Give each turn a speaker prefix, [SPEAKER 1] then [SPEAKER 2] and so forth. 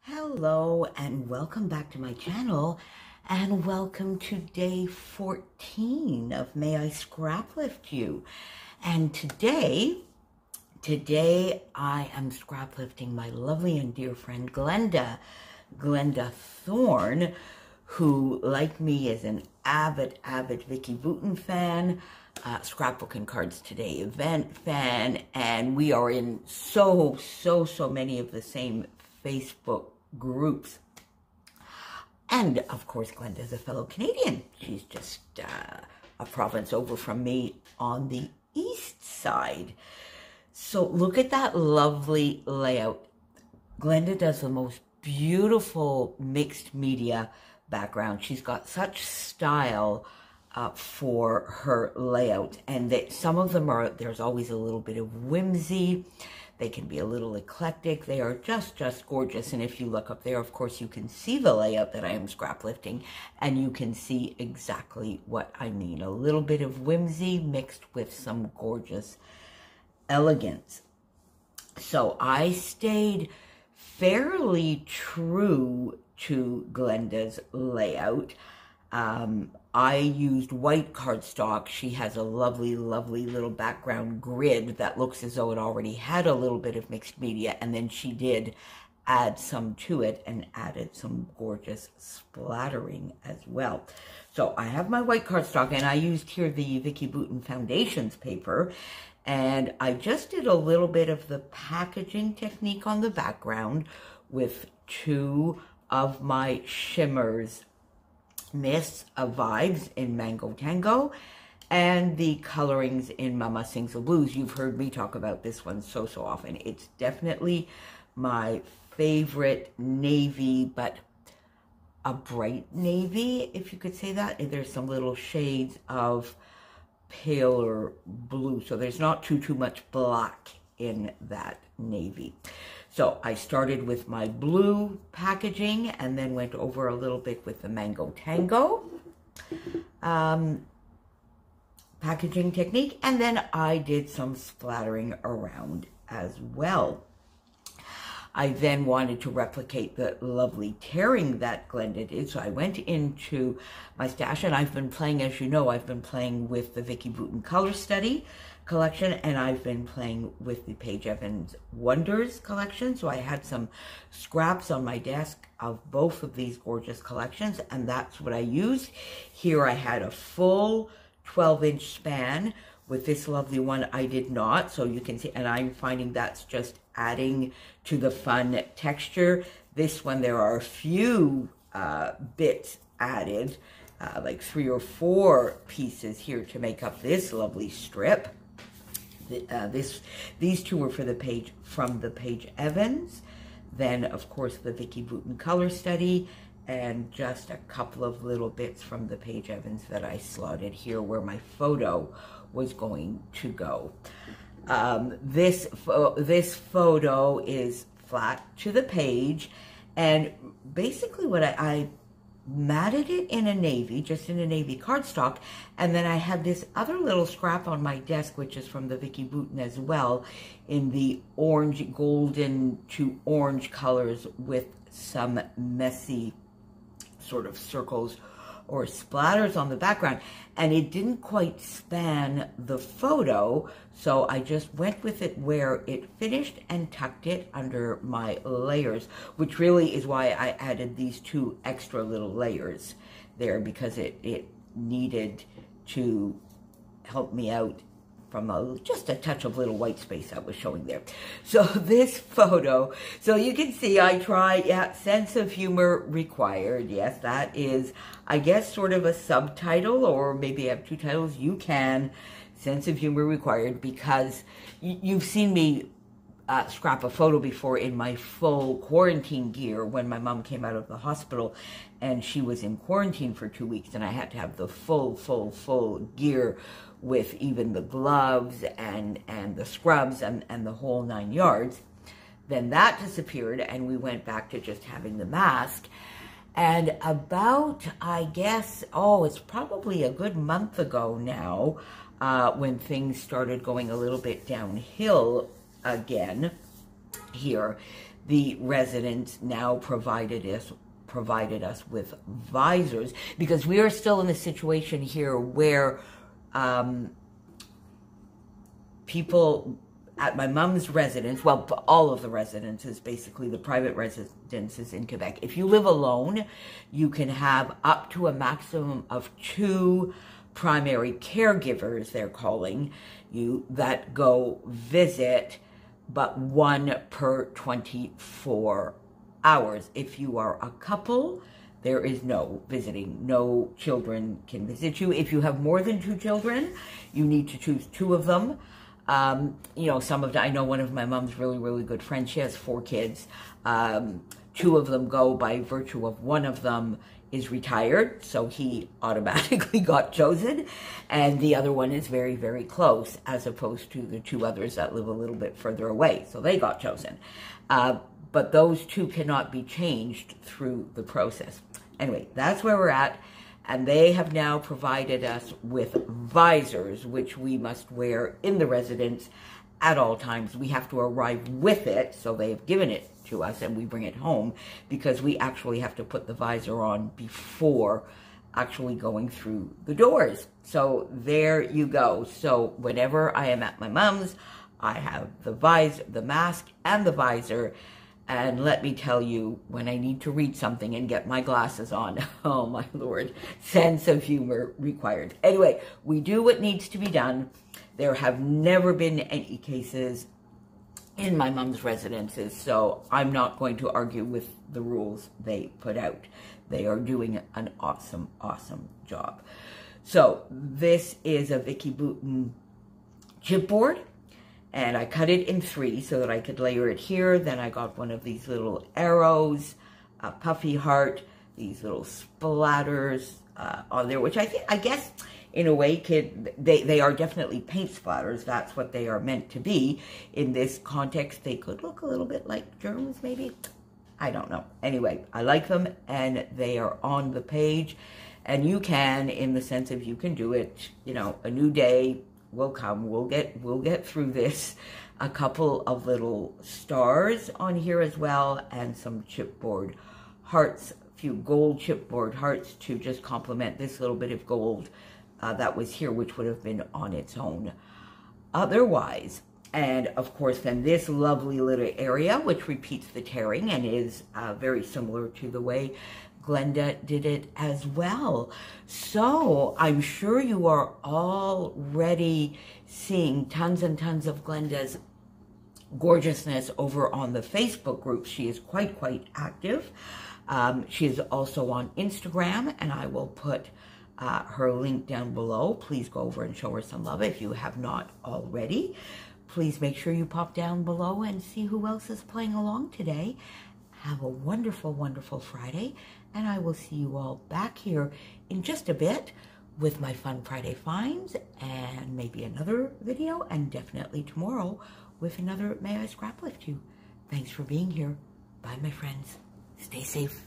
[SPEAKER 1] Hello and welcome back to my channel, and welcome to day 14 of May I Scraplift You. And today I am scraplifting my lovely and dear friend Glenda Thorne, who, like me, is an avid Vicky Boutin fan, Scrapbook and Cards Today event fan, and we are in so many of the same Facebook groups. And of course, Glenda is a fellow Canadian. She's just a province over from me on the east side. So look at that lovely layout. Glenda does the most beautiful mixed media background. She's got such style for her layout, and that some of them are, there's always a little bit of whimsy. They can be a little eclectic. They are just gorgeous. And if you look up there, of course, you can see the layout that I am scraplifting, and you can see exactly what I mean. A little bit of whimsy mixed with some gorgeous elegance. So I stayed fairly true to Glenda's layout. I used white cardstock. She has a lovely little background grid that looks as though it already had a little bit of mixed media, and then she did add some to it and added some gorgeous splattering as well. So I have my white cardstock, and I used here the Vicky Boutin Foundations paper, and I just did a little bit of the packaging technique on the background with two of my shimmers, Mists of Vibes in Mango Tango, and the colorings in Mama Sings the Blues. You've heard me talk about this one so often. It's definitely my favorite navy, but a bright navy, if you could say that. And there's some little shades of paler blue, so there's not too much black in that navy. So I started with my blue packaging and then went over a little bit with the Mango Tango packaging technique, and then I did some splattering around as well. I then wanted to replicate the lovely tearing that Glenda did, so I went into my stash, and I've been playing, as you know, I've been playing with the Vicky Boutin Color Study collection, and I've been playing with the Paige Evans Wonders collection. So I had some scraps on my desk of both of these gorgeous collections, and that's what I used. Here I had a full 12-inch span. With this lovely one, I did not, so you can see, and I'm finding that's just adding to the fun texture. This one, there are a few bits added, like 3 or 4 pieces here to make up this lovely strip. These two were for the page from the Paige Evans, then of course the Vicky Boutin Color Study, and just a couple of little bits from the Paige Evans that I slotted here where my photo was going to go. This photo is flat to the page, and basically what I matted it in a navy, just in a navy cardstock, and then I had this other little scrap on my desk, which is from the Vicky Boutin as well, in the orange, golden to orange colors with some messy sort of circles or splatters on the background, and it didn't quite span the photo, so I just went with it where it finished and tucked it under my layers, which really is why I added these 2 extra little layers there, because it needed to help me out from just a touch of little white space that was showing there. So this photo, so you can see I try, yeah, sense of humor required. Yes, that is, I guess, sort of a subtitle, or maybe I have 2 titles. You can, sense of humor required, because you've seen me scrap a photo before in my full quarantine gear when my mom came out of the hospital and she was in quarantine for 2 weeks, and I had to have the full gear with even the gloves and the scrubs and the whole 9 yards. Then that disappeared, and we went back to just having the mask. And about, I guess, it's probably a good month ago now, when things started going a little bit downhill again here, the residents now provided us with visors, because we are still in a situation here where people at my mom's residence, well, all of the residences, basically the private residences in Quebec, if you live alone, you can have up to a maximum of 2 primary caregivers, they're calling you, that go visit, but 1 per 24 hours. If you are a couple, there is no visiting. No children can visit you. If you have more than 2 children, you need to choose 2 of them. You know, I know one of my mom's really, really good friends, she has 4 kids. 2 of them go by virtue of one of them is retired, so he automatically got chosen, and the other one is very, very close, as opposed to the 2 others that live a little bit further away, so they got chosen. But those 2 cannot be changed through the process. Anyway, that's where we're at, and they have now provided us with visors, which we must wear in the residence at all times. We have to arrive with it, so they've given it to us and we bring it home, because we actually have to put the visor on before actually going through the doors. So there you go. So whenever I am at my mom's, I have the visor, the mask and the visor. And let me tell you, when I need to read something and get my glasses on, oh my Lord, sense of humor required. Anyway, we do what needs to be done. There have never been any cases in my mom's residences, so I'm not going to argue with the rules they put out. They are doing an awesome, awesome job. So this is a Vicki Boutin chipboard, and I cut it in 3 so that I could layer it here. Then I got one of these little arrows, a puffy heart, these little splatters on there, which I guess in a way they are definitely paint splatters. That's what they are meant to be. In this context, they could look a little bit like germs, maybe. I don't know. Anyway, I like them, and they are on the page. And you can, in the sense of you can do it, you know, a new day will come. We'll get through this. A couple of little stars on here as well, and some chipboard hearts, a few gold chipboard hearts to just complement this little bit of gold that was here, which would have been on its own otherwise. And of course, then this lovely little area, which repeats the tearing and is very similar to the way Glenda did it as well. So I'm sure you are already seeing tons and tons of Glenda's gorgeousness over on the Facebook group. She is quite active. She is also on Instagram, and I will put her link down below. Please go over and show her some love if you have not already. Please make sure you pop down below and see who else is playing along today. Have a wonderful, wonderful Friday, and I will see you all back here in just a bit with my Fun Friday finds, and maybe another video, and definitely tomorrow with another May I Scrap Lift You. Thanks for being here. Bye, my friends. Stay safe.